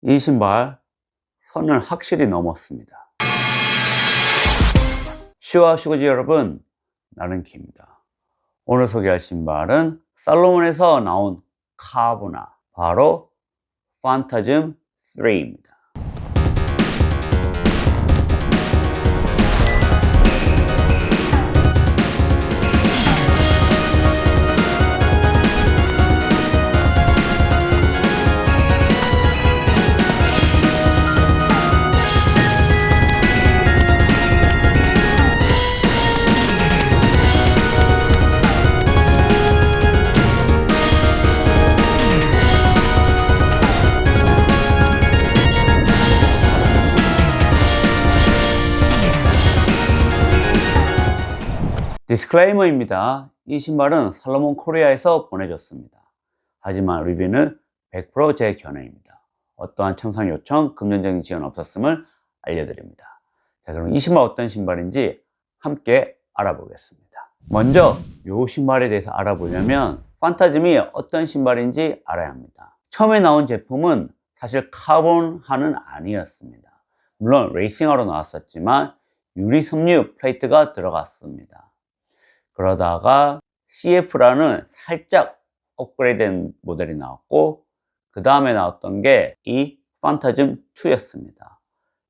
이 신발 선을 확실히 넘었습니다. 슈와 슈거지 여러분, 나른키입니다. 오늘 소개할 신발은 살로몬에서 나온 카보나, 바로 판타즘 3입니다. 디스클레이머입니다. 이 신발은 살로몬 코리아에서 보내줬습니다. 하지만 리뷰는 100% 제 견해입니다. 어떠한 청산 요청, 금전적인 지원 없었음을 알려드립니다. 자, 그럼 이 신발 어떤 신발인지 함께 알아보겠습니다. 먼저 이 신발에 대해서 알아보려면 판타즘이 어떤 신발인지 알아야 합니다. 처음에 나온 제품은 사실 카본화는 아니었습니다. 물론 레이싱화로 나왔었지만 유리 섬유 플레이트가 들어갔습니다. 그러다가 CF라는 살짝 업그레이드된 모델이 나왔고, 그 다음에 나왔던 게 이 판타즘 2였습니다.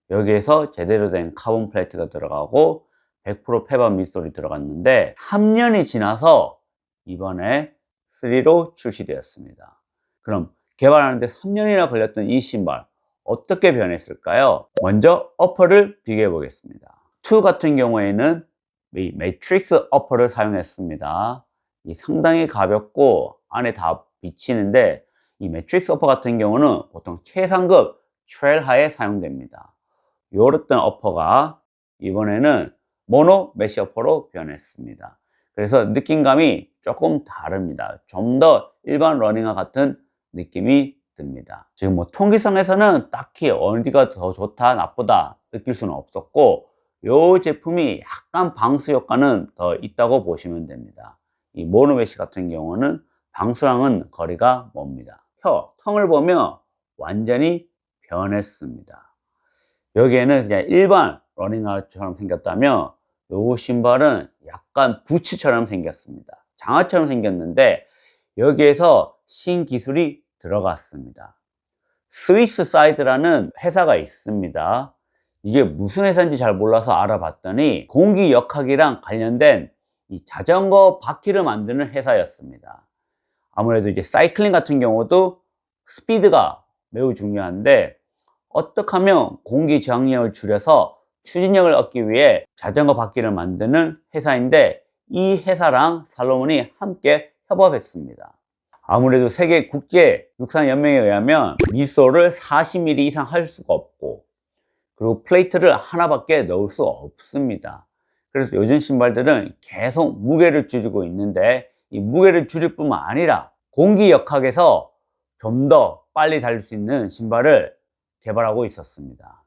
여기에서 제대로 된 카본 플레이트가 들어가고 100% 페바 밑솔이 들어갔는데 3년이 지나서 이번에 3로 출시되었습니다. 그럼 개발하는데 3년이나 걸렸던 이 신발 어떻게 변했을까요? 먼저 어퍼를 비교해 보겠습니다. 2 같은 경우에는 이 매트릭스 어퍼를 사용했습니다. 이 상당히 가볍고 안에 다 비치는데, 이 매트릭스 어퍼 같은 경우는 보통 최상급 트레일하에 사용됩니다. 요랬던 어퍼가 이번에는 모노 메쉬 어퍼로 변했습니다. 그래서 느낌감이 조금 다릅니다. 좀 더 일반 러닝화 같은 느낌이 듭니다. 지금 뭐 통기성에서는 딱히 어디가 더 좋다 나쁘다 느낄 수는 없었고, 이 제품이 약간 방수 효과는 더 있다고 보시면 됩니다. 이 모노메쉬 같은 경우는 방수랑은 거리가 멉니다. 텅을 보면 완전히 변했습니다. 여기에는 그냥 일반 러닝화처럼 생겼다면 이 신발은 약간 부츠처럼 생겼습니다. 장화처럼 생겼는데 여기에서 신기술이 들어갔습니다. 스위스 사이드라는 회사가 있습니다. 이게 무슨 회사인지 잘 몰라서 알아봤더니 공기 역학이랑 관련된 이 자전거 바퀴를 만드는 회사였습니다. 아무래도 이제 사이클링 같은 경우도 스피드가 매우 중요한데, 어떻게 하면 공기 저항력을 줄여서 추진력을 얻기 위해 자전거 바퀴를 만드는 회사인데, 이 회사랑 살로몬이 함께 협업했습니다. 아무래도 세계 국제 육상 연맹에 의하면 미솔을 40mm 이상 할 수가 없고, 그리고 플레이트를 하나밖에 넣을 수 없습니다. 그래서 요즘 신발들은 계속 무게를 줄이고 있는데, 이 무게를 줄일 뿐만 아니라 공기 역학에서 좀 더 빨리 달릴 수 있는 신발을 개발하고 있었습니다.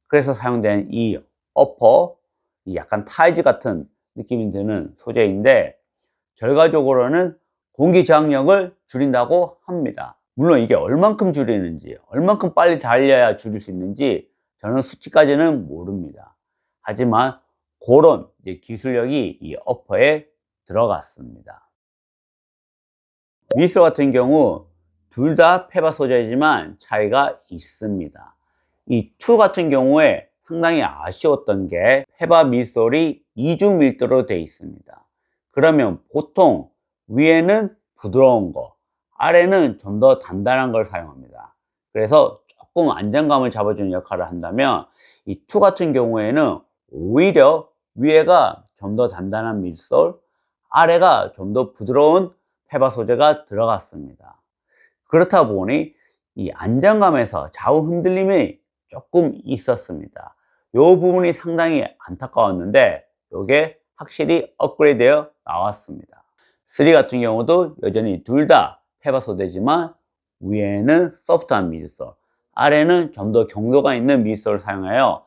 그래서 사용된 이 어퍼, 이 약간 타이즈 같은 느낌이 드는 소재인데, 결과적으로는 공기 저항력을 줄인다고 합니다. 물론 이게 얼만큼 줄이는지, 얼만큼 빨리 달려야 줄일 수 있는지 저는 수치까지는 모릅니다. 하지만 그런 이제 기술력이 이 어퍼에 들어갔습니다. 미솔 같은 경우 둘 다 페바 소재이지만 차이가 있습니다. 이 2 같은 경우에 상당히 아쉬웠던 게 페바 미솔이 이중 밀도로 되어 있습니다. 그러면 보통 위에는 부드러운 거, 아래는 좀 더 단단한 걸 사용합니다. 그래서 조금 안정감을 잡아주는 역할을 한다면 이 2 같은 경우에는 오히려 위에가 좀 더 단단한 밑솔, 아래가 좀 더 부드러운 페바 소재가 들어갔습니다. 그렇다 보니 이 안정감에서 좌우 흔들림이 조금 있었습니다. 이 부분이 상당히 안타까웠는데 이게 확실히 업그레이드 되어 나왔습니다. 3 같은 경우도 여전히 둘 다 페바 소재지만 위에는 소프트한 미드솔, 아래는 좀 더 경도가 있는 미드솔을 사용하여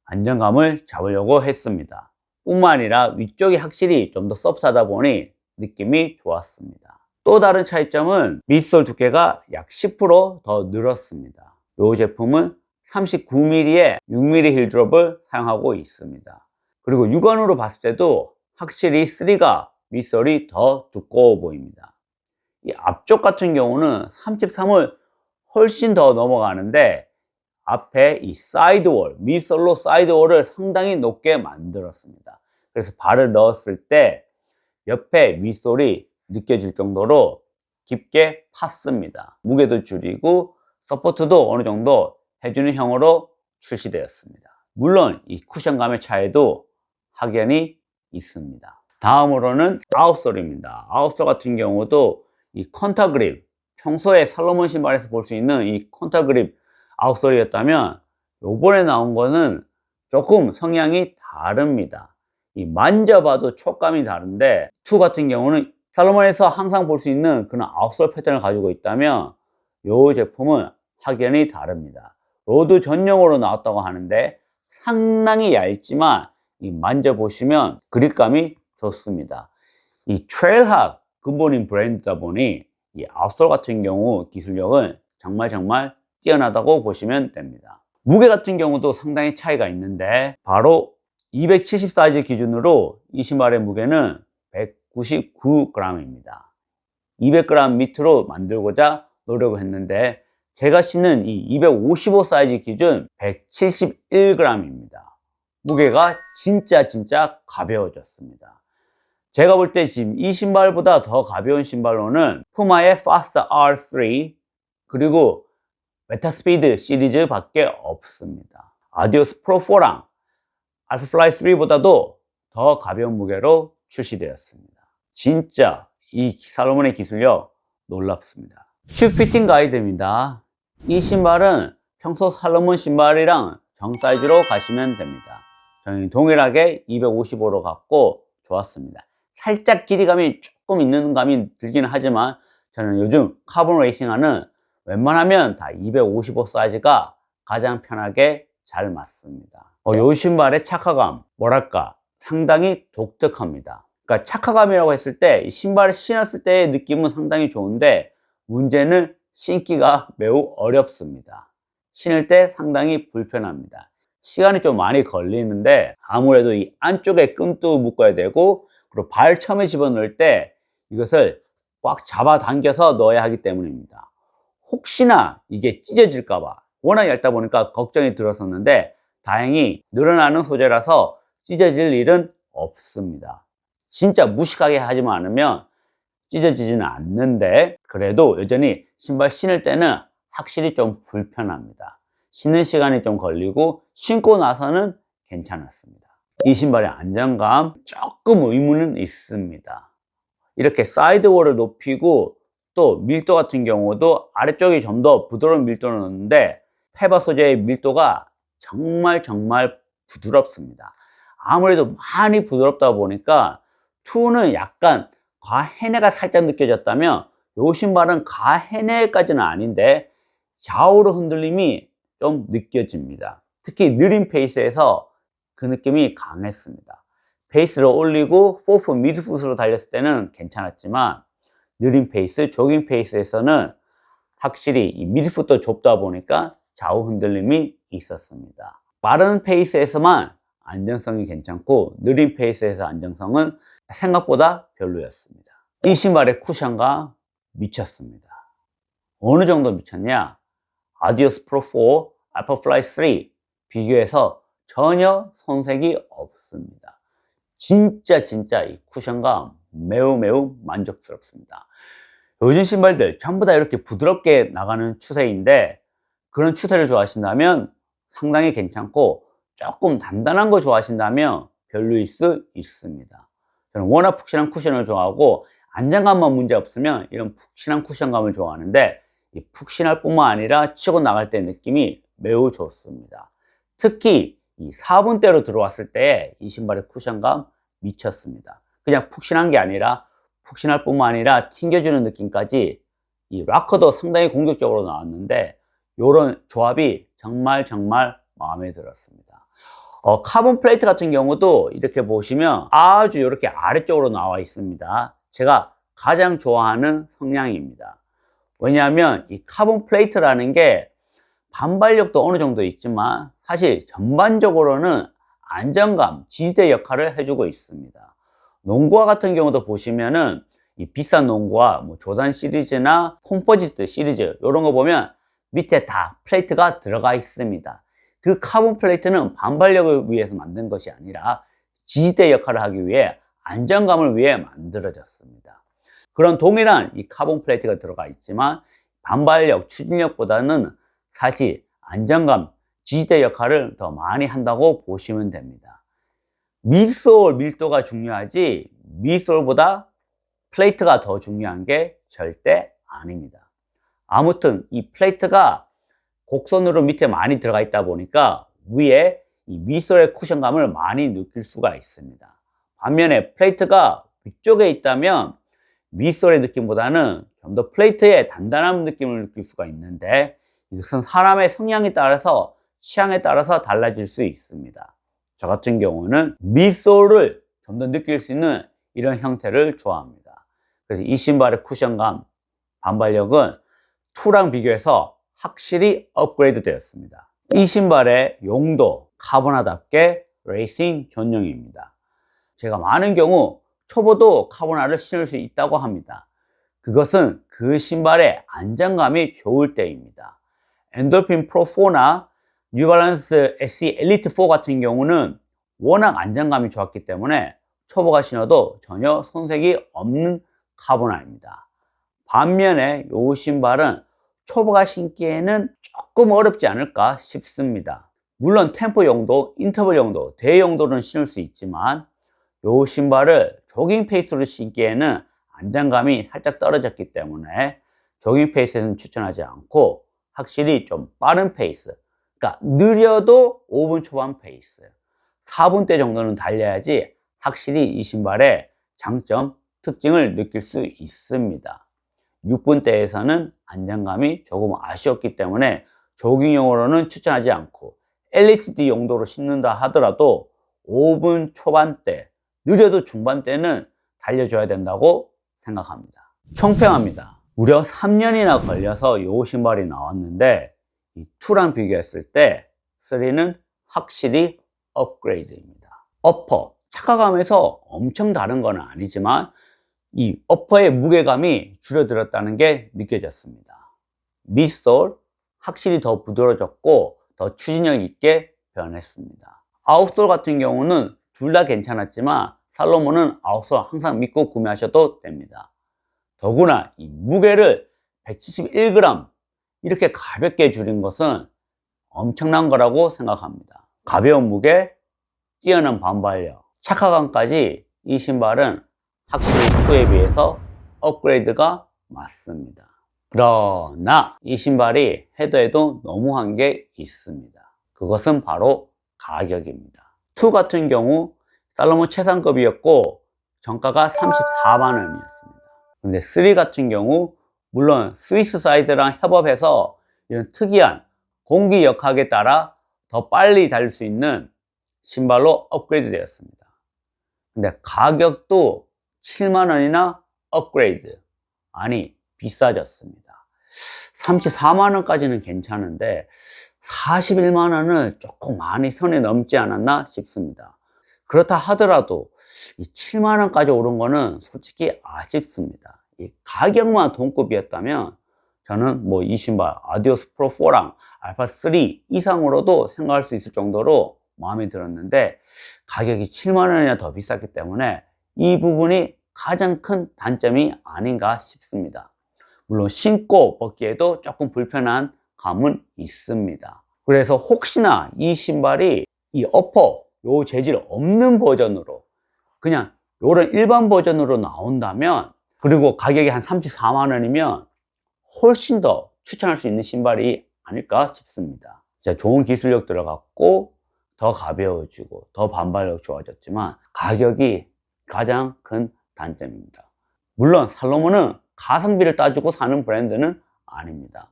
안정감을 잡으려고 했습니다. 뿐만 아니라 위쪽이 확실히 좀 더 소프트하다 보니 느낌이 좋았습니다. 또 다른 차이점은 밑솔 두께가 약 10% 더 늘었습니다. 이 제품은 39mm의 6mm 힐드롭을 사용하고 있습니다. 그리고 육안으로 봤을 때도 확실히 3가 밑솔이 더 두꺼워 보입니다. 이 앞쪽 같은 경우는 33을 훨씬 더 넘어가는데 앞에 이 사이드월, 밑솔로 사이드월을 상당히 높게 만들었습니다. 그래서 발을 넣었을 때 옆에 밑솔이 느껴질 정도로 깊게 팠습니다. 무게도 줄이고 서포트도 어느 정도 해주는 형으로 출시되었습니다. 물론 이 쿠션감의 차이도 확연히 있습니다. 다음으로는 아웃솔입니다. 아웃솔 같은 경우도 이 컨타 그립, 평소에 살로몬 신발에서 볼 수 있는 이 컨타 그립 아웃솔이었다면 요번에 나온 거는 조금 성향이 다릅니다. 이 만져봐도 촉감이 다른데 2 같은 경우는 살로몬에서 항상 볼 수 있는 그런 아웃솔 패턴을 가지고 있다면 이 제품은 확연히 다릅니다. 로드 전용으로 나왔다고 하는데 상당히 얇지만 이 만져보시면 그립감이 좋습니다. 이 트레일학 근본인 브랜드다 보니 이 아웃솔 같은 경우 기술력은 정말 뛰어나다고 보시면 됩니다. 무게 같은 경우도 상당히 차이가 있는데 바로 270 사이즈 기준으로 이 신발의 무게는 199g입니다. 200g 밑으로 만들고자 노력을 했는데 제가 신는 이 255 사이즈 기준 171g입니다. 무게가 진짜 가벼워졌습니다. 제가 볼 때 지금 이 신발보다 더 가벼운 신발로는 푸마의 Fast R3 그리고 메타스피드 시리즈 밖에 없습니다. 아디오스 프로 4랑 알파플라이 3보다도 더 가벼운 무게로 출시되었습니다. 진짜 이 살로몬의 기술력 놀랍습니다. 슈 피팅 가이드입니다. 이 신발은 평소 살로몬 신발이랑 정 사이즈로 가시면 됩니다. 저는 동일하게 255로 갔고 좋았습니다. 살짝 길이감이 조금 있는 감이 들기는 하지만 저는 요즘 카본 레이싱화는 웬만하면 다 255 사이즈가 가장 편하게 잘 맞습니다. 이 신발의 착화감, 뭐랄까 상당히 독특합니다. 그러니까 착화감이라고 했을 때 이 신발을 신었을 때의 느낌은 상당히 좋은데 문제는 신기가 매우 어렵습니다. 신을 때 상당히 불편합니다. 시간이 좀 많이 걸리는데 아무래도 이 안쪽에 끈도 묶어야 되고 그리고 발 처음에 집어넣을 때 이것을 꽉 잡아당겨서 넣어야 하기 때문입니다. 혹시나 이게 찢어질까봐 워낙 얇다 보니까 걱정이 들었었는데 다행히 늘어나는 소재라서 찢어질 일은 없습니다. 진짜 무식하게 하지만 않으면 찢어지지는 않는데 그래도 여전히 신발 신을 때는 확실히 좀 불편합니다. 신는 시간이 좀 걸리고 신고 나서는 괜찮았습니다. 이 신발의 안정감 조금 의문은 있습니다. 이렇게 사이드월을 높이고 또 밀도 같은 경우도 아래쪽이 좀 더 부드러운 밀도를 넣는데 페바 소재의 밀도가 정말 부드럽습니다. 아무래도 많이 부드럽다 보니까 2는 약간 과해내가 살짝 느껴졌다면 이 신발은 과해내까지는 아닌데 좌우로 흔들림이 좀 느껴집니다. 특히 느린 페이스에서 그 느낌이 강했습니다. 페이스를 올리고 포프 미드풋으로 달렸을 때는 괜찮았지만 느린 페이스, 조깅 페이스에서는 확실히 이 미드풋도 좁다 보니까 좌우 흔들림이 있었습니다. 빠른 페이스에서만 안정성이 괜찮고 느린 페이스에서 안정성은 생각보다 별로였습니다. 이 신발의 쿠션감 미쳤습니다. 어느 정도 미쳤냐? 아디오스 프로 4, 알파플라이 3 비교해서 전혀 손색이 없습니다. 진짜 이 쿠션감 매우 만족스럽습니다. 요즘 신발들 전부 다 이렇게 부드럽게 나가는 추세인데 그런 추세를 좋아하신다면 상당히 괜찮고 조금 단단한 거 좋아하신다면 별로일 수 있습니다. 저는 워낙 푹신한 쿠션을 좋아하고 안정감만 문제 없으면 이런 푹신한 쿠션감을 좋아하는데 이 푹신할 뿐만 아니라 치고 나갈 때 느낌이 매우 좋습니다. 특히 이 4분대로 들어왔을 때 이 신발의 쿠션감 미쳤습니다. 그냥 푹신한 게 아니라 푹신할 뿐만 아니라 튕겨주는 느낌까지 이 락커도 상당히 공격적으로 나왔는데 이런 조합이 정말 마음에 들었습니다. 카본 플레이트 같은 경우도 이렇게 보시면 아주 이렇게 아래쪽으로 나와 있습니다. 제가 가장 좋아하는 성향입니다. 왜냐하면 이 카본 플레이트라는 게 반발력도 어느 정도 있지만 사실 전반적으로는 안정감, 지지대 역할을 해주고 있습니다. 농구화 같은 경우도 보시면은 이 비싼 농구화, 뭐 조단 시리즈나 콤포지트 시리즈 이런 거 보면 밑에 다 플레이트가 들어가 있습니다. 그 카본 플레이트는 반발력을 위해서 만든 것이 아니라 지지대 역할을 하기 위해 안정감을 위해 만들어졌습니다. 그런 동일한 이 카본 플레이트가 들어가 있지만 반발력, 추진력보다는 사실 안정감, 지지대 역할을 더 많이 한다고 보시면 됩니다. 미드솔 밀도가 중요하지 미드솔보다 플레이트가 더 중요한 게 절대 아닙니다. 아무튼 이 플레이트가 곡선으로 밑에 많이 들어가 있다 보니까 위에 이 미드솔의 쿠션감을 많이 느낄 수가 있습니다. 반면에 플레이트가 위쪽에 있다면 미드솔의 느낌보다는 좀 더 플레이트의 단단한 느낌을 느낄 수가 있는데 이것은 사람의 성향에 따라서 취향에 따라서 달라질 수 있습니다. 저 같은 경우는 미드솔을 좀 더 느낄 수 있는 이런 형태를 좋아합니다. 그래서 이 신발의 쿠션감, 반발력은 2랑 비교해서 확실히 업그레이드 되었습니다. 이 신발의 용도, 카보나답게 레이싱 전용입니다. 제가 많은 경우 초보도 카보나를 신을 수 있다고 합니다. 그것은 그 신발의 안정감이 좋을 때입니다. 엔돌핀 프로 4나 뉴발란스 SE 엘리트 4 같은 경우는 워낙 안정감이 좋았기 때문에 초보가 신어도 전혀 손색이 없는 카보나입니다. 반면에 이 신발은 초보가 신기에는 조금 어렵지 않을까 싶습니다. 물론 템포 용도, 인터벌 용도, 대회 용도는 신을 수 있지만 이 신발을 조깅 페이스로 신기에는 안정감이 살짝 떨어졌기 때문에 조깅 페이스는 추천하지 않고 확실히 좀 빠른 페이스, 그러니까 느려도 5분 초반 페이스, 4분대 정도는 달려야지 확실히 이 신발의 장점, 특징을 느낄 수 있습니다. 6분대에서는 안정감이 조금 아쉬웠기 때문에 조깅용으로는 추천하지 않고 LHD 용도로 신는다 하더라도 5분 초반대, 느려도 중반대는 달려줘야 된다고 생각합니다. 총평합니다. 무려 3년이나 걸려서 이 신발이 나왔는데 이 2랑 비교했을 때 3는 확실히 업그레이드입니다. 어퍼, 착화감에서 엄청 다른 건 아니지만 이 어퍼의 무게감이 줄어들었다는 게 느껴졌습니다. 밑솔 확실히 더 부드러워졌고 더 추진력 있게 변했습니다. 아웃솔 같은 경우는 둘 다 괜찮았지만 살로몬은 아웃솔 항상 믿고 구매하셔도 됩니다. 더구나 이 무게를 171g 이렇게 가볍게 줄인 것은 엄청난 거라고 생각합니다. 가벼운 무게, 뛰어난 반발력, 착화감까지 이 신발은 확실히 2에 비해서 업그레이드가 맞습니다. 그러나 이 신발이 해도 해도 너무한 게 있습니다. 그것은 바로 가격입니다. 2 같은 경우 살로몬 최상급이었고 정가가 34만 원이었습니다. 근데 3 같은 경우 물론 스위스 사이드랑 협업해서 이런 특이한 공기 역학에 따라 더 빨리 달릴 수 있는 신발로 업그레이드 되었습니다. 근데 가격도 7만 원이나 업그레이드, 아니 비싸졌습니다. 34만 원까지는 괜찮은데 41만 원은 조금 많이 선이 넘지 않았나 싶습니다. 그렇다 하더라도 이 7만 원까지 오른 거는 솔직히 아쉽습니다. 이 가격만 동급이었다면 저는 뭐 이 신발 아디오스 프로 4랑 알파 3 이상으로도 생각할 수 있을 정도로 마음에 들었는데 가격이 7만 원이나 더 비쌌기 때문에 이 부분이 가장 큰 단점이 아닌가 싶습니다. 물론 신고 벗기에도 조금 불편한 감은 있습니다. 그래서 혹시나 이 신발이 이 어퍼 요 재질 없는 버전으로 그냥 요런 일반 버전으로 나온다면, 그리고 가격이 한 34만 원이면 훨씬 더 추천할 수 있는 신발이 아닐까 싶습니다. 좋은 기술력 들어갔고 더 가벼워지고 더 반발력 좋아졌지만 가격이 가장 큰 단점입니다. 물론 살로몬은 가성비를 따지고 사는 브랜드는 아닙니다.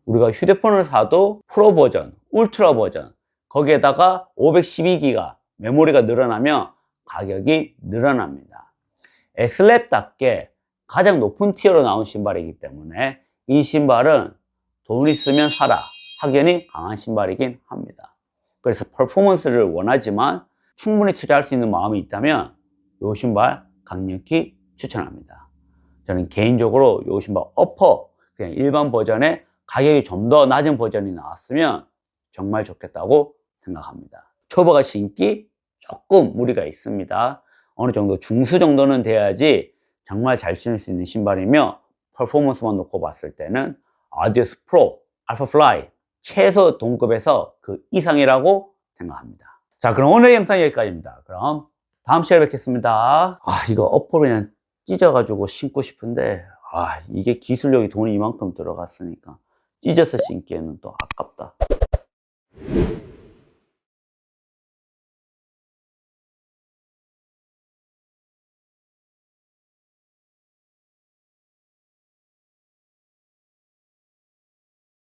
우리가 휴대폰을 사도 프로 버전, 울트라 버전, 거기에다가 512기가 메모리가 늘어나면 가격이 늘어납니다. 슬랩답게 가장 높은 티어로 나온 신발이기 때문에 이 신발은 돈 있으면 사라, 확연히 강한 신발이긴 합니다. 그래서 퍼포먼스를 원하지만 충분히 투자할 수 있는 마음이 있다면 이 신발 강력히 추천합니다. 저는 개인적으로 이 신발 어퍼 그냥 일반 버전에 가격이 좀 더 낮은 버전이 나왔으면 정말 좋겠다고 생각합니다. 초보가 신기 조금 무리가 있습니다. 어느 정도 중수 정도는 돼야지 정말 잘 신을 수 있는 신발이며 퍼포먼스만 놓고 봤을 때는 아디오스 프로, 알파플라이 최소 동급에서 그 이상이라고 생각합니다. 자, 그럼 오늘 영상 여기까지입니다. 그럼 다음 시간에 뵙겠습니다. 이거 어퍼로 그냥 찢어가지고 신고 싶은데 이게 기술력이 돈이 이만큼 들어갔으니까 찢어서 신기에는 또 아깝다.